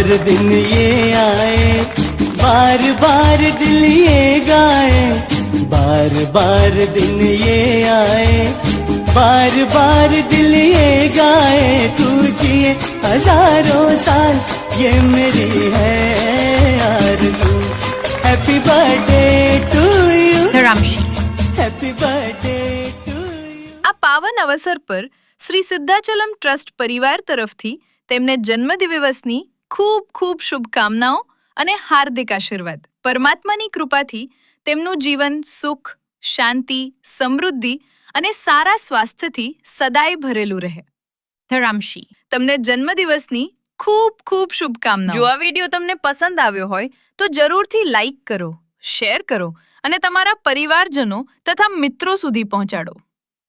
बार दिन ये आए, बार बार दिल ये गाए, बार बार दिन ये आए, बार बार दिल ये गाए, तू जिए हजारों साल ये मेरी है आरज़ू। Happy birthday to you, Dharamshi. Happy birthday to you. આ પાવન અવસર પર શ્રી સિદ્ધાચલમ ટ્રસ્ટ પરિવાર તરફથી તેમને જન્મદિવસની ખૂબ ખૂબ શુભકામનાઓ અને હાર્દિક આશીર્વાદ। પરમાત્માની કૃપાથી તેમનું જીવન સુખ, શાંતિ, સમૃદ્ધિ અને સારા સ્વાસ્થ્યથી સદાય ભરેલું રહે। ધરામશી, તમને જન્મદિવસની ખૂબ ખૂબ શુભકામનાઓ। જો આ વિડીયો તમને પસંદ આવ્યો હોય તો જરૂરથી લાઈક કરો, શેર કરો અને તમારા પરિવારજનો તથા મિત્રો સુધી પહોંચાડો।